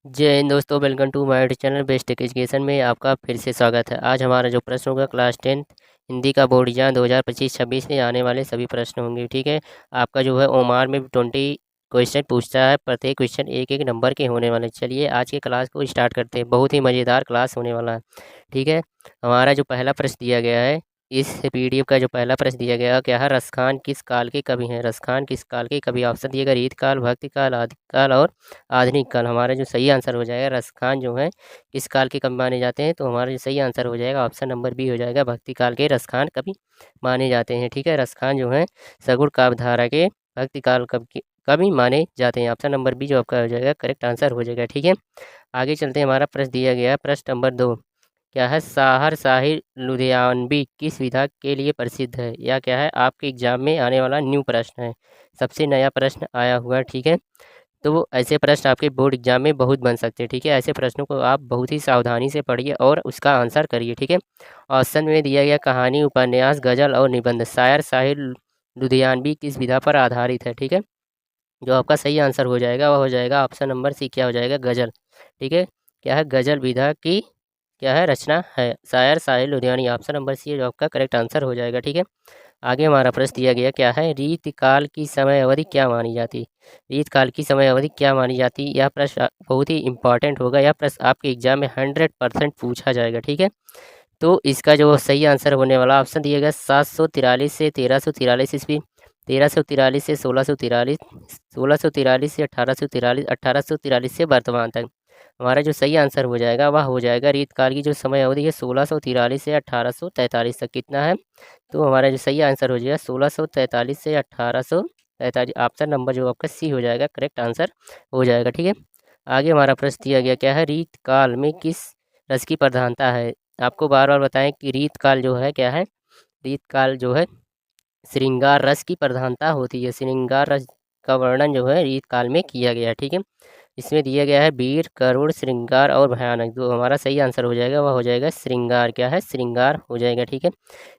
जय हिंद दोस्तों, welcome to my YouTube channel best education में आपका फिर से स्वागत है। आज हमारा जो प्रश्न होगा क्लास 10 हिंदी का बोर्ड एग्जाम 2025-26 में आने वाले सभी प्रश्न होंगे। ठीक है, आपका जो है ओमार में 20 क्वेश्चन पूछता है, प्रत्येक क्वेश्चन एक एक नंबर के होने वाले। चलिए आज के क्लास को स्टार्ट करते हैं, बहुत ही मज़ेदार क्लास होने वाला है। ठीक है, हमारा जो पहला प्रश्न दिया गया है, इस पीडीएफ का जो पहला प्रश्न दिया गया क्या है, रसखान किस काल के कवि हैं? रसखान किस काल के कवि? ऑप्शन दिएगा रीत काल, भक्ति काल, आदि काल और आधुनिक काल। हमारा जो सही आंसर हो जाएगा, रसखान जो है किस काल के कवि माने जाते हैं, तो हमारा जो सही आंसर हो जाएगा ऑप्शन नंबर बी हो जाएगा, भक्ति काल के रसखान कवि माने जाते हैं। ठीक है, रसखान जो है सगुण काव्यधारा के भक्ति काल कवि माने जाते हैं। ऑप्शन नंबर बी जो आपका हो जाएगा करेक्ट आंसर हो जाएगा। ठीक है, आगे चलते हैं। हमारा प्रश्न दिया गया है, प्रश्न नंबर 2 क्या है, साहर शाही लुधियानवी किस विधा के लिए प्रसिद्ध है? या क्या है, आपके एग्जाम में आने वाला न्यू प्रश्न है, सबसे नया प्रश्न आया हुआ है। ठीक है, तो ऐसे प्रश्न आपके बोर्ड एग्जाम में बहुत बन सकते हैं। ठीक है, ऐसे प्रश्नों को आप बहुत ही सावधानी से पढ़िए और उसका आंसर करिए। ठीक है, ऑप्शन में दिया गया कहानी, उपन्यास, गजल और निबंध, शायर शाही लुधियानवी किस विधा पर आधारित है? ठीक है, जो आपका सही आंसर हो जाएगा वह हो जाएगा ऑप्शन नंबर सी, क्या हो जाएगा, गजल। ठीक है, क्या है, गजल विधा की क्या है, रचना है, शायर साहिल लुधियानी। ऑप्शन नंबर सी है जो आपका करेक्ट आंसर हो जाएगा। ठीक है, आगे हमारा प्रश्न दिया गया क्या है, रीत काल की समय अवधि क्या मानी जाती? रीत काल की समय अवधि क्या मानी जाती? यह प्रश्न बहुत ही इंपॉर्टेंट होगा, यह प्रश्न आपके एग्जाम में 100% पूछा जाएगा। ठीक है, तो इसका जो सही आंसर होने वाला ऑप्शन दिया गया 743 से 1343 ईस्वी, 1343 से 1643, 1643 से 1843, 1843 से वर्तमान तक। हमारा जो सही आंसर हो जाएगा वह हो जाएगा रीतकाल की जो समय अवधि है 1643 से 1843 तक। कितना है, तो हमारा जो सही आंसर हो जाएगा 1643 से 1843। ऑप्शन नंबर जो आपका सी हो जाएगा करेक्ट आंसर हो जाएगा। ठीक है, आगे हमारा प्रश्न दिया गया क्या है, रीतकाल में किस रस की प्रधानता है? आपको बार बार बताएं कि रीतकाल जो है क्या है, रीतकाल जो है श्रृंगार रस की प्रधानता होती है। श्रृंगार रस का वर्णन जो है रीतकाल में किया गया है। ठीक है, इसमें दिया गया है वीर, करुण, श्रृंगार और भयानक। जो हमारा सही आंसर हो जाएगा वह हो जाएगा श्रृंगार, क्या है, श्रृंगार हो जाएगा। ठीक है,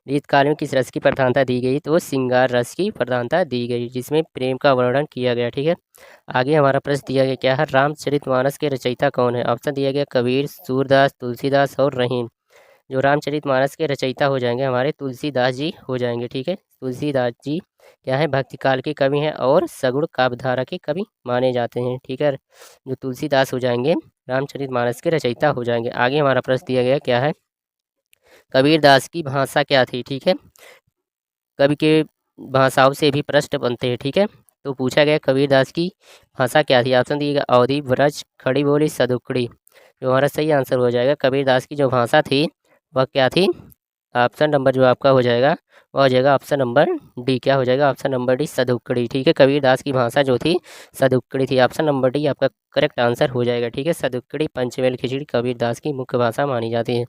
रीतकाल में किस रस की प्रधानता दी गई, तो श्रृंगार रस की प्रधानता दी गई, जिसमें प्रेम का वर्णन किया गया। ठीक है, आगे हमारा प्रश्न दिया गया क्या है, रामचरितमानस के रचयिता कौन है? ऑप्शन दिया गया कबीर, सूरदास, तुलसीदास और रहीम। जो रामचरितमानस के रचयिता हो जाएंगे हमारे तुलसीदास जी हो जाएंगे। ठीक है, तुलसीदास जी क्या है, भक्ति काल के कवि हैं और सगुण काव्यधारा के कवि माने जाते हैं। ठीक है, जो तुलसीदास हो जाएंगे रामचरितमानस के रचयिता हो जाएंगे। आगे हमारा प्रश्न दिया गया क्या है, कबीरदास की भाषा क्या थी? ठीक है, कवि के भाषाओं से भी प्रश्न बनते हैं। ठीक है, तो पूछा गया कबीरदास की भाषा क्या थी? ऑप्शन दिएगा अवधी, ब्रज, खड़ी बोली, सदुकड़ी। जो हमारा सही आंसर हो जाएगा, कबीरदास की जो भाषा थी वह क्या थी? ऑप्शन नंबर जो आपका हो जाएगा वह हो जाएगा ऑप्शन नंबर डी, क्या हो जाएगा, ऑप्शन नंबर डी, सदुक्कड़ी। ठीक है, कबीरदास की भाषा जो थी सदुक्कड़ी थी। ऑप्शन नंबर डी आपका करेक्ट आंसर हो जाएगा। ठीक है, सदुक्कड़ी पंचमेल खिचड़ी कबीरदास की मुख्य भाषा मानी जाती है।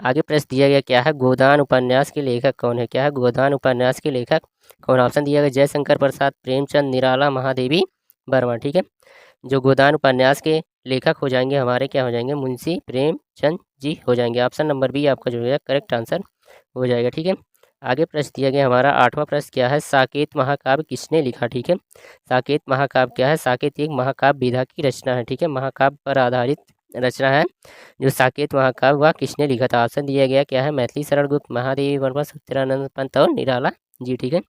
आगे प्रश्न दिया गया क्या है, गोदान उपन्यास के लेखक कौन है? क्या है, गोदान उपन्यास के लेखक कौन? ऑप्शन दिया गया जयशंकर प्रसाद, प्रेमचंद, निराला, महादेवी वर्मा। ठीक है, जो गोदान उपन्यास के लेखक हो जाएंगे हमारे क्या हो जाएंगे, मुंशी प्रेमचंद जी हो जाएंगे। ऑप्शन नंबर बी आपका जो है करेक्ट आंसर हो जाएगा। ठीक है, आगे प्रश्न दिया गया हमारा 8वां प्रश्न क्या है, साकेत महाकाव्य किसने लिखा? ठीक है, साकेत महाकाव्य क्या है, साकेत एक महाकाव्य विधा की रचना है। ठीक है, महाकाव्य पर आधारित रचना है जो साकेत महाकाव्य वह किसने लिखा था? ऑप्शन दिया गया क्या है, मैथिली शरण गुप्त, महादेवी वर्मा, सत्यनारायण पंत और निराला जी। ठीक है,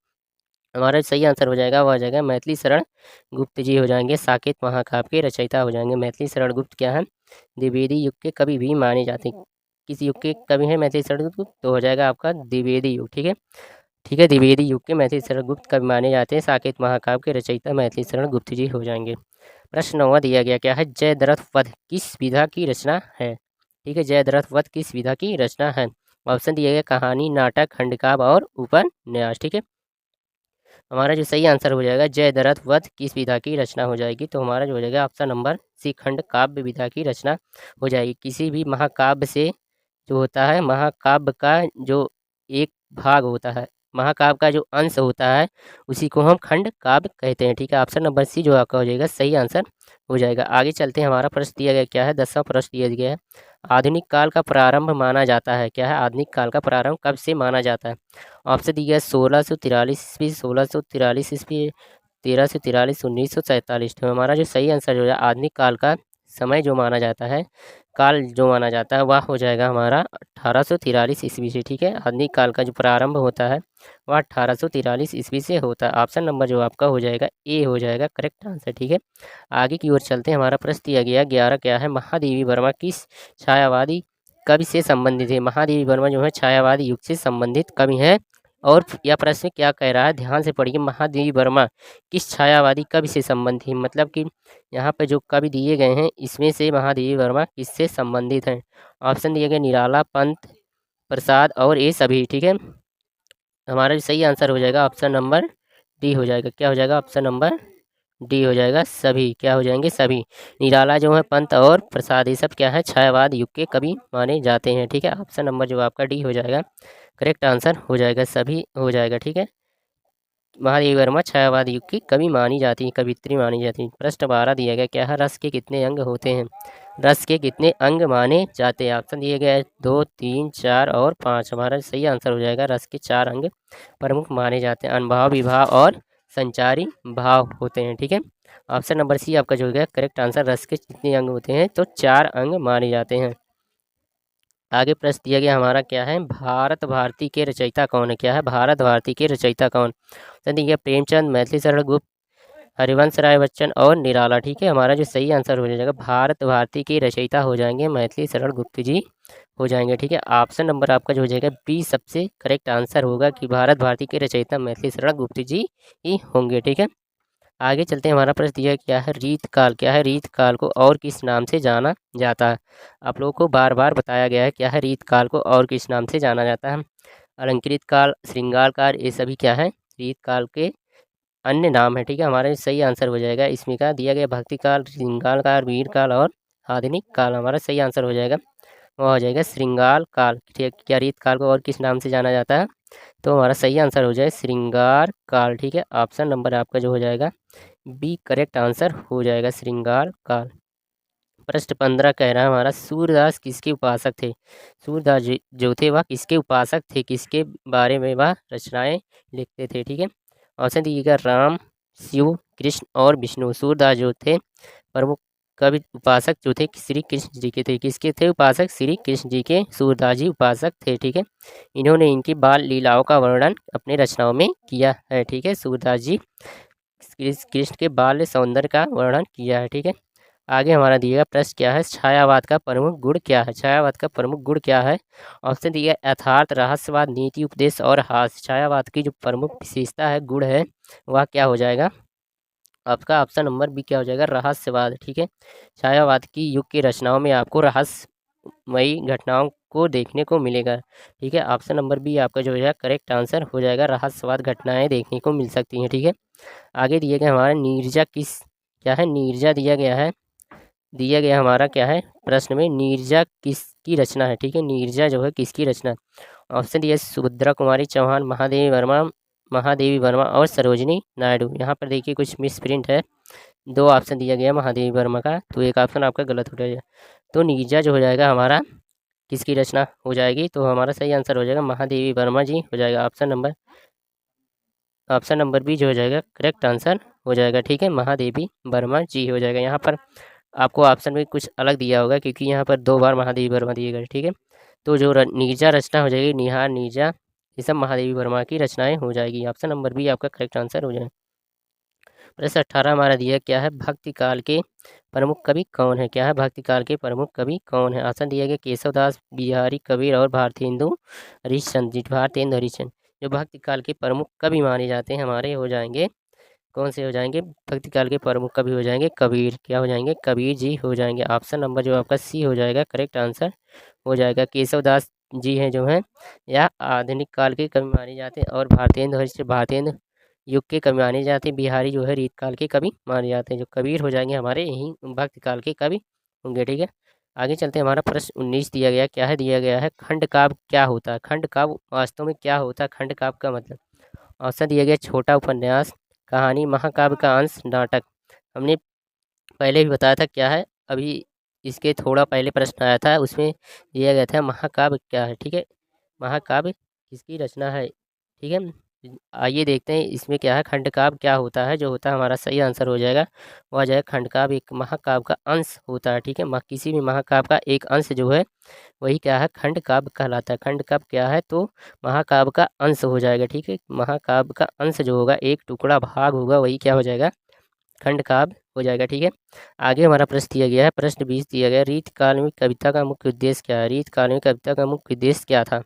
हमारा सही आंसर हो जाएगा वह हो जाएगा मैथिली शरण गुप्त जी हो जाएंगे, साकेत महाकाव्य के रचयिता हो जाएंगे। मैथिली शरण गुप्त क्या है, द्विवेदी युग के कवि भी माने जाते हैं। किस युग के कवि हैं मैथिली शरण गुप्त? तो हो जाएगा आपका द्विवेदी युग। ठीक है, ठीक है, द्विवेदी युग के मैथिली शरण गुप्त कवि माने जाते हैं। साकेत महाकाव्य के रचयिता मैथिली शरण गुप्त जी हो जाएंगे। प्रश्न 9वां दिया गया क्या है, जयद्रथ वध किस विधा की रचना है? ठीक है, जयद्रथ वध किस विधा की रचना है? ऑप्शन दिया गया कहानी, नाटक, खंडकाव्य और उपन्यास। ठीक है, हमारा जो सही आंसर हो जाएगा जयद्रथ वध किस विधा की रचना हो जाएगी, तो हमारा जो हो जाएगा ऑप्शन नंबर सी, खंड काव्य विधा की रचना हो जाएगी। किसी भी महाकाव्य से जो होता है, महाकाव्य का जो एक भाग होता है, महाकाव्य का जो अंश होता है उसी को हम खंड काव्य कहते हैं। ठीक है, ऑप्शन नंबर सी जो आपका हो जाएगा सही आंसर हो जाएगा। आगे चलते हैं, हमारा प्रश्न दिया गया क्या है, 10वां प्रश्न दिया गया है, आधुनिक काल का प्रारंभ माना जाता है। क्या है, आधुनिक काल का प्रारंभ कब से माना जाता है? ऑप्शन दिया है 1643 ईस्वी, 1643 ईस्वी, 1343, 1947। तो हमारा जो सही आंसर हो जाएगा आधुनिक काल का समय जो माना जाता है, काल जो माना जाता है, वह हो जाएगा हमारा 1843 ईस्वी से। ठीक है, आधुनिक काल का जो प्रारंभ होता है वह 1843 ईस्वी से होता है। ऑप्शन नंबर जो आपका हो जाएगा ए हो जाएगा करेक्ट आंसर। ठीक है, आगे की ओर चलते हैं। हमारा प्रश्न दिया गया 11 क्या है, महादेवी वर्मा किस छायावादी कवि से संबंधित है। महादेवी वर्मा जो है छायावादी युग से संबंधित कवि है। और यह प्रश्न क्या कह रहा है, ध्यान से पढ़िए। महादेवी वर्मा किस छायावादी कवि से संबंधित है, मतलब कि यहाँ पे जो कवि दिए गए हैं इसमें से महादेवी वर्मा किससे संबंधित हैं। ऑप्शन दिए गए निराला, पंत, प्रसाद और ये सभी। ठीक है, हमारा जो सही आंसर हो जाएगा ऑप्शन नंबर डी हो जाएगा। क्या हो जाएगा, ऑप्शन नंबर डी हो जाएगा, सभी। क्या हो जाएंगे, सभी। निराला जो है, पंत और प्रसाद, ये सब क्या है, छायावाद युग के कवि माने जाते हैं। ठीक है, ऑप्शन नंबर जो आपका डी हो जाएगा करेक्ट आंसर हो जाएगा, सभी हो जाएगा। ठीक है, महादेवी वर्मा छायावाद युग की कवि मानी जाती है, कवित्री मानी जाती है। प्रश्न 12 दिया गया क्या है, रस के कितने अंग होते हैं। रस के कितने अंग माने जाते हैं। ऑप्शन दिए गए 2, 3, 4 और 5। हमारा सही आंसर हो जाएगा रस के 4 अंग प्रमुख माने जाते हैं। अनुभाव, विभाव और संचारी भाव होते हैं। ठीक है, ऑप्शन नंबर सी आपका जो हो गया करेक्ट आंसर। रस के कितने अंग होते हैं, तो 4 अंग माने जाते हैं। आगे प्रश्न दिया गया हमारा क्या है, भारत भारती के रचयिता कौन है। क्या है, भारत भारती के रचयिता कौन। तो देखिए प्रेमचंद, मैथिली शरण गुप्त, हरिवंश राय बच्चन और निराला। ठीक है, हमारा जो सही आंसर हो जाएगा भारत भारती के रचयिता हो जाएंगे मैथिली शरण गुप्त जी हो जाएंगे। ठीक है, ऑप्शन नंबर आपका जो हो जाएगा बी सबसे करेक्ट आंसर होगा कि भारत भारती के रचयिता मैथिली शरण गुप्त जी ही होंगे। ठीक है, आगे चलते हैं। हमारा प्रश्न दिया क्या है, रीतकाल। क्या है, रीतकाल को और किस नाम से जाना जाता है। आप लोगों को बार बार बताया गया है क्या है, रीतकाल को और किस नाम से जाना जाता है। अलंकृत काल, श्रृंगार काल, ये सभी क्या है, रीतकाल के अन्य नाम है। ठीक है, हमारा सही आंसर हो जाएगा इसमें का दिया गया भक्ति काल, श्रृंगार काल, वीर काल और आधुनिक काल। हमारा सही आंसर हो जाएगा वह हो जाएगा श्रृंगार काल। ठीक, क्या रीतकाल को और किस नाम से जाना जाता है, तो हमारा सही आंसर हो जाए श्रृंगार काल। ठीक है, ऑप्शन नंबर आपका जो हो जाएगा बी करेक्ट आंसर हो जाएगा श्रृंगार काल। प्रश्न 15 कह रहा है हमारा, सूरदास किसके उपासक थे। सूरदास जो थे वह किसके उपासक थे, किसके बारे में वह रचनाएं लिखते थे। ठीक है, ऑप्शन दीजिएगा राम, शिव, कृष्ण और विष्णु। सूरदास जो थे प्रमुख कवि उपासक जो थे श्री कृष्ण जी के थे। किसके थे उपासक, श्री कृष्ण जी के सूरदास जी उपासक थे। ठीक है, इन्होंने इनकी बाल लीलाओं का वर्णन अपने रचनाओं में किया है। ठीक है, सूरदास जी कृष्ण के बाल सौंदर्य का वर्णन किया है। ठीक है, आगे हमारा दिएगा प्रश्न क्या है, छायावाद का प्रमुख गुण क्या है। छायावाद का प्रमुख गुण क्या है। ऑप्शन दिया यथार्थ, रहस्यवाद, नीति, उपदेश और हास्य। छायावाद की जो प्रमुख विशेषता है, गुण है, वह क्या हो जाएगा आपका ऑप्शन नंबर बी क्या हो जाएगा रहस्यवाद। ठीक है, छायावाद की युग की रचनाओं में आपको रहस्यमयी घटनाओं को देखने को मिलेगा। ठीक है, ऑप्शन नंबर बी आपका जो है करेक्ट आंसर हो जाएगा, रहस्यवाद घटनाएं देखने को मिल सकती हैं। ठीक है, आगे दिए गए हमारा नीरजा किस क्या है, नीरजा दिया गया हमारा क्या है प्रश्न में, नीरजा किसकी रचना है। ठीक है, नीरजा जो है किसकी रचना। ऑप्शन दिया सुभद्रा कुमारी चौहान, महादेवी वर्मा और सरोजिनी नायडू। यहाँ पर देखिए कुछ मिस प्रिंट है, 2 ऑप्शन दिया गया महादेवी वर्मा का, तो एक ऑप्शन आपका गलत हो जाएगा। तो नीरजा जो हो जाएगा हमारा किसकी रचना हो जाएगी, तो हमारा सही आंसर हो जाएगा महादेवी वर्मा जी हो जाएगा। ऑप्शन नंबर बी जो हो जाएगा करेक्ट आंसर हो जाएगा। ठीक है, महादेवी वर्मा जी हो जाएगा। यहाँ पर आपको ऑप्शन में कुछ अलग दिया होगा क्योंकि यहाँ पर 2 बार महादेवी वर्मा दिए गए। ठीक है, तो जो नीरजा रचना हो जाएगी, निहार, नीरजा, ये सब महादेवी वर्मा की रचनाएं हो जाएगी। ऑप्शन नंबर बी आपका करेक्ट आंसर हो जाएगा। प्रश्न 18 हमारा दिया क्या है, भक्ति काल के प्रमुख कवि कौन है। क्या है, भक्ति काल के प्रमुख कवि कौन है। ऑप्शन दिया गया केशवदास, बिहारी कबीर और भारतेंदु हरिश्चंद्र जी। भारतेंदु हरिश्चंद्र जो भक्ति काल के प्रमुख कवि माने जाते हैं हमारे हो जाएंगे, कौन से हो जाएंगे, भक्ति काल के प्रमुख कवि हो जाएंगे कबीर। क्या हो जाएंगे, कबीर जी हो जाएंगे। ऑप्शन नंबर जो आपका सी हो जाएगा करेक्ट आंसर हो जाएगा। केशवदास जी हैं जो हैं या आधुनिक काल के कवि माने जाते हैं, और भारतेंदु युग के कवि माने जाते हैं। बिहारी जो है रीत काल के कवि माने जाते हैं। जो कबीर हो जाएंगे हमारे यही भक्ति काल के कवि होंगे। ठीक है, आगे चलते हैं। हमारा प्रश्न 19 दिया गया क्या है, दिया गया है खंड काव्य क्या होता है। खंड काव्य वास्तव में क्या होता है, खंड काव्य का मतलब। ऑप्शन दिया गया छोटा उपन्यास, कहानी, महाकाव्य का अंश, नाटक। हमने पहले भी बताया था क्या है, अभी इसके थोड़ा पहले प्रश्न आया था, उसमें दिया गया था महाकाव्य क्या है। ठीक है, महाकाव्य किसकी रचना है। ठीक है, आइए देखते हैं इसमें क्या है, खंडकाव्य क्या होता है। जो होता है हमारा सही आंसर हो जाएगा, वो आ जाएगा खंडकाव्य एक महाकाव्य का अंश होता है। ठीक है, किसी भी महाकाव्य का एक अंश जो है वही क्या है, खंडकाव्य कहलाता है। खंडकाव्य क्या है, तो महाकाव्य का अंश हो जाएगा। ठीक है, महाकाव्य का अंश जो होगा, एक टुकड़ा भाग होगा, वही क्या हो जाएगा, खंडकाव्य हो जाएगा। ठीक है, आगे हमारा प्रश्न दिया गया है, प्रश्न 20 दिया गया है, रीतकाल में कविता का मुख्य उद्देश्य क्या है। रीतकाल में कविता का मुख्य उद्देश्य क्या था।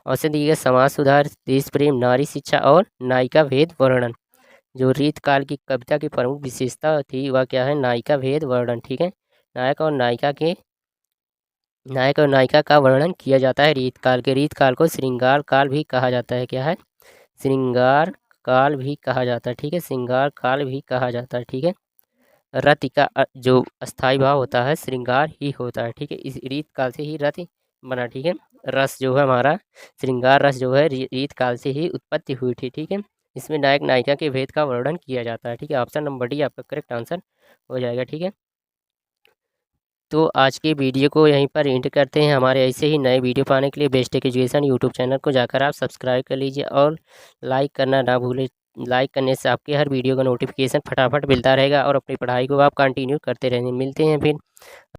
ऑप्शन दिए गए, समाज सुधार, देश प्रेम, नारी शिक्षा और नायिका भेद वर्णन। जो रीतकाल की कविता की प्रमुख विशेषता थी वह क्या है, नायिका भेद वर्णन। ठीक है, नायक और नायिका का वर्णन किया जाता है रीतकाल के। रीतकाल को श्रृंगार काल भी कहा जाता है। क्या है, श्रृंगार काल भी कहा जाता है। ठीक है, श्रृंगार काल भी कहा जाता है। ठीक है, रति का जो अस्थाई भाव होता है श्रृंगार ही होता है। ठीक है, इस रीत काल से ही रति बना। ठीक है, रस जो है हमारा, श्रृंगार रस जो है रीत काल से ही उत्पत्ति हुई थी। ठीक है, इसमें नायक नायिका के भेद का वर्णन किया जाता है। ठीक है, ऑप्शन नंबर डी आपका करेक्ट आंसर हो जाएगा। ठीक है, तो आज के वीडियो को यहीं पर एंड करते हैं। हमारे ऐसे ही नए वीडियो पाने के लिए बेस्ट एजुकेशन यूट्यूब चैनल को जाकर आप सब्सक्राइब कर लीजिए और लाइक करना ना भूलें। लाइक करने से आपके हर वीडियो का नोटिफिकेशन फटाफट मिलता रहेगा और अपनी पढ़ाई को आप कंटिन्यू करते रहेंगे। मिलते हैं फिर